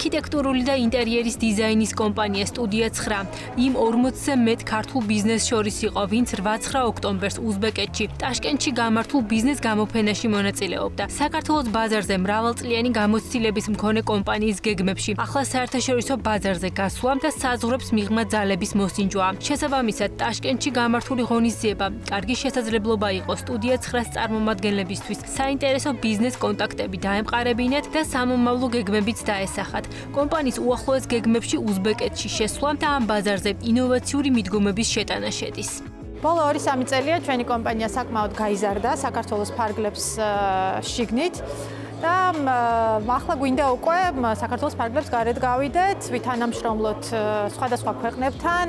არქიტექტურული და ინტერიერის დიზაინის კომპანია სტუდია 9 იმ 40-ზე მეტ ქართულ ბიზნესს შორის იყო, ვინც 8-9 ოქტომბერს უზბეკეთში, ტაშკენტში გამართულ ბიზნეს გამოფენაში მონაწილეობდა. საქართველოს ბაზარზე მრავალწლიანი გამოცდილების მქონე კომპანიის გეგმებში ახლა საერთაშორისო ბაზარზე გასვლა და საზღვრებს მიღმა ძალების მოსინჯვა. შესაბამისად, ტაშკენტში გამართული ღონისძიება კარგი შესაძლებლობა იყო სტუდია 9-ს წარმომადგენლებისთვის საინტერესო ბიზნეს კონტაქტები დაემყარებინათ და სამომავლო გეგმებიც დაესახათ. კომპანიის უახლოეს გეგმებში უზბეკეთში შესვლა და ამ ბაზარზე ინოვაციური მიდგომების შეტანა შედის. ბოლო 2-3 წელია ჩვენი კომპანია საკმაოდ გაიზარდა საქართველოს ფარგლებს შიგნით და ახლა გვინდა უკვე საქართველოს ფარგლებს გარეთ გავიდეთ, ვითანამშრომლოთ სხვადასხვა ქვეყნებთან,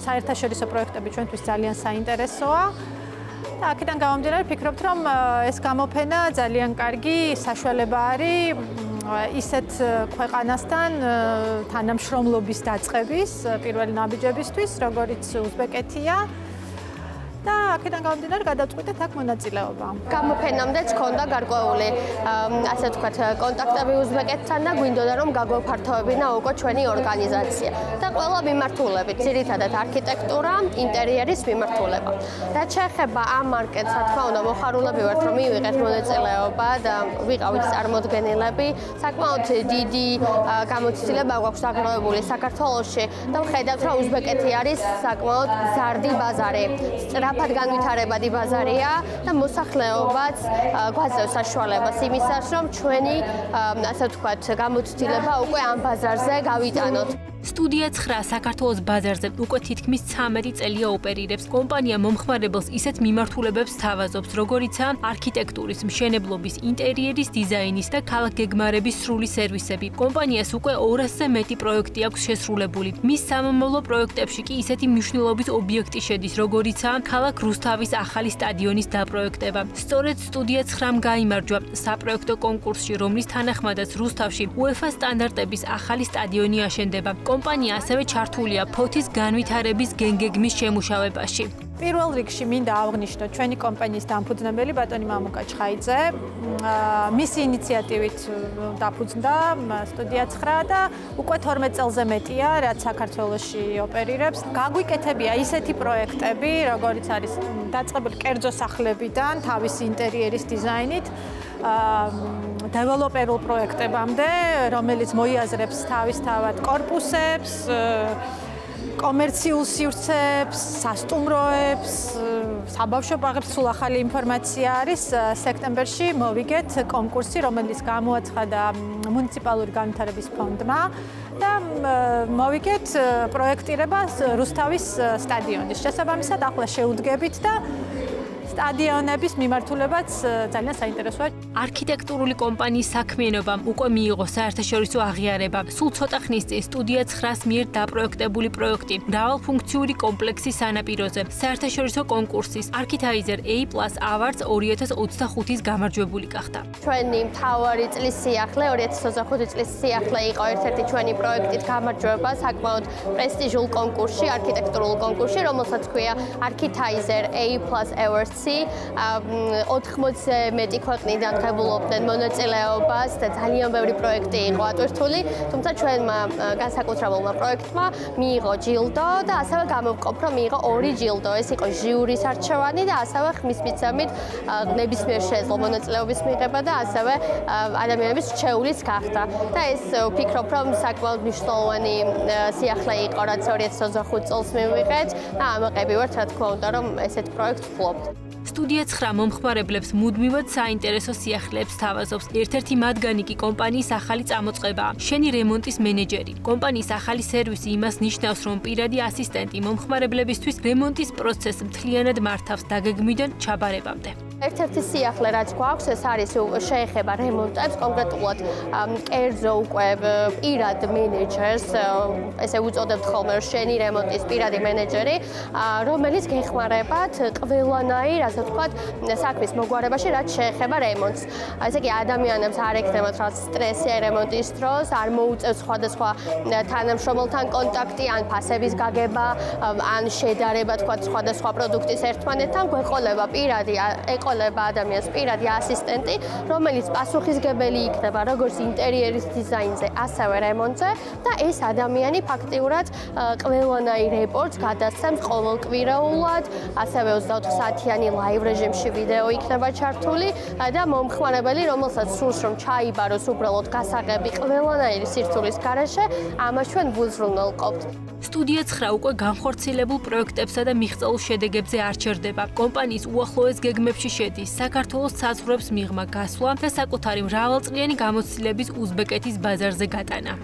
საერთაშორისო პროექტები ჩვენთვის ძალიან საინტერესოა. და აქედან გამომდინარე ვფიქრობთ, რომ ეს გამოფენა ძალიან კარგი საშუალება არის ისეთ ქვეყანასთან თანამშრომლობის დაწყების პირველი ნაბიჯებისთვის, როგორიც უზბეკეთია. და აქედან გამომდინარე გადავწყვიტეთ აქ მონაწილეობა. გამოფენამდეც ჰქონდა გარკვეული ასე ვთქვათ კონტაქტები უზბეკეთთან და გვინდოდა რომ გაგვეფართოვებინა უკვე ჩვენი ორგანიზაცია და ყველა მიმართულებით, ძირითადად არქიტექტურა, ინტერიერის მიმართულება. რაც შეეხება ამ მარკეტს, რა თქმა უნდა, მოხარულები ვართ რომ მივიღეთ მონაწილეობა და ვიყავით წარმოდგენილები. საკმაოდ დიდი გამოცდილება გვაქვს დაგროვებული საქართველოში და ვხედავთ რომ უზბეკეთი არის საკმაოდ ზარდი ბაზარი. სწრაფად განვითარებადი ბაზარია და მოსახლეობაც გვაძლევს საშუალებას იმისას, რომ ჩვენი ასე ვთქვათ გამოცდილება უკვე ამ ბაზარზე გავიტანოთ. სტუდია 9 საქართველოს ბაზარზე უკვე თითქმის 13 წელია ოპერირებს. კომპანია მომხმარებელს ისეთ მიმართულებებს სთავაზობს, როგორიცაა არქიტექტურის, მშენებლობის, ინტერიერის დიზაინის და ქალაქგეგმარების სრული სერვისები. კომპანიას უკვე 200-ზე მეტი პროექტი აქვს შესრულებული. მის სამომავლო პროექტებში კი ისეთი მნიშვნელობის ობიექტი შედის, როგორიცაა ქალაქ რუსთავის ახალი სტადიონის დაპროექტება. სწორედ სტუდია 9-მ გაიმარჯვა საპროექტო კონკურსში, რომლის თანახმადაც რუსთავში UEFA სტანდარტების ახალი სტადიონი აშენდება. კომპანია ასევე ჩართულია ფოთის განვითარების გეგმის შემუშავებაში. პირველ რიგში მინდა აღვნიშნო ჩვენი კომპანიის დამფუძნებელი ბატონი მამუკა ჩხაიძე. მისი ინიციატივით დაფუძნდა სტუდია 9 და უკვე 12 წელზე მეტია, რაც საქართველოში ოპერირებს. გაგვიკეთებია ისეთი პროექტები, როგორიც არის დაწყებული კერძო სახლებიდან, თავისი ინტერიერის დიზაინით, დეველოპერულ პროექტებამდე, რომელიც მოიაზრებს თავისთავად კორპუსებს, კომერციულ სივრცეებს, სასტუმროებს, საბავშვო ბაღებს. სულ ახალი ინფორმაცია არის. სექტემბერში მოვიგეთ კონკურსი, რომელიც გამოაცხადა მუნიციპალური განვითარების ფონდმა და მოვიგეთ პროექტირება რუსთავის სტადიონის. შესაბამისად, ახლა შეუდგებით და სტადიონების მიმართულებაც ძალიან საინტერესოა. არქიტექტურული კომპანიის საქმიანობამ უკვე მიიღო საერთაშორისო აღიარება. სულ ცოტა ხნის წინ სტუდია 9-ს მიერ დაპროექტებული პროექტი მრავალფუნქციური კომპლექსის სანაპიროზე საერთაშორისო კონკურსის Architizer A+ Awards 2025-ის გამარჯვებული გახდა. ჩვენი მთავარი წლის სიახლე 2025 წლის სიახლე იყო ერთ-ერთი ჩვენი პროექტით გამარჯვება საკმაოდ პრესტიჟულ კონკურსში, არქიტექტურულ კონკურსში, რომელსაც ქვია Architizer A+ Awards. 80-ზე მეტი ქვეყნიდან ღებულობდნენ მონაწილეობას და ძალიან ბევრი პროექტი იყო ატვირთული, თუმცა ჩვენმა განსაკუთრებულმა პროექტმა მიიღო ჯილდო და ასევე გამოვყოფ, რომ მიიღო 2 ჯილდო. ეს იყო ჟიურის არჩევანი და ასევე ხმის მიცემით ნებისმიერ შეეძლო მონაწილეობის მიღება და ასევე ადამიანების რჩეულიც გახდა. და ეს ვფიქრობ, რომ საკმაოდ მნიშვნელოვანი სიახლე იყო, რაც 2025 წელს მივიღეთ და ამაყები ვართ, რა თქმა უნდა, რომ ესეთ პროექტს ვფლობთ. სტუდია 9 მომხმარებლებს მუდმივად საინტერესო სიახლეებს სთავაზობს. ერთ-ერთი მათგანი კი კომპანიის ახალი წამოწყებაა. შენი რემონტის მენეჯერი. კომპანიის ახალი სერვისი იმას ნიშნავს, რომ პირადი ასისტენტი მომხმარებლებისთვის რემონტის პროცესს მთლიანად მართავს დაგეგმვიდან ჩაბარებამდე. ერთ-ერთი სიახლე, რაც გვაქვს, ეს არის შეეხება რემონტებს, კონკრეტულად კერძო უკვე პირად მენეჯერს, ესე უწოდებთ ხოლმე, შენი რემონტის პირადი მენეჯერი, რომელიც გეხმარებათ ყველანაირ, ასე ვთქვათ, საქმის მოგვარებაში, რაც შეეხება რემონტს. ესე იგი, ადამიანებს არ ექნებათ რა სტრესი რემონტის დროს, არ მოუწევს სხვადასხვა თანამშრომელთან კონტაქტი, ან ფასების გაგება, ან შედარება, თქვათ, სხვადასხვა პროდუქტის ერთმანეთთან, გვეყოლება პირადი დააყოლება ადამიანს პირადი ასისტენტი, რომელიც პასუხისგებელი იქნება როგორც ინტერიერის დიზაინზე, ასევე რემონტზე და ეს ადამიანი ფაქტიურად ყველანაირ რეპორტს გადასცემს ყოველკვირეულად, ასევე 24 საათიანი ლაივ რეჟიმში ვიდეო იქნება ჩართული და მომხმარებელი, რომელსაც სურს რომ ჩაიბაროს უბრალოდ გასაღები ყველანაირი სირთულის გარეშე, ამას ჩვენ ვუზრუნველყოფთ. სტუდია 9 უკვე განხორციელებულ პროექტებსა და მიღწეულ შედეგებზე არჩევდება. კომპანიის უახლოეს გეგმებში შედის საქართველოს საზღვრებს მიღმა გასვლა და საკუთარი მრავალწლიანი გამოცდილების უზბეკეთის ბაზარზე გატანა.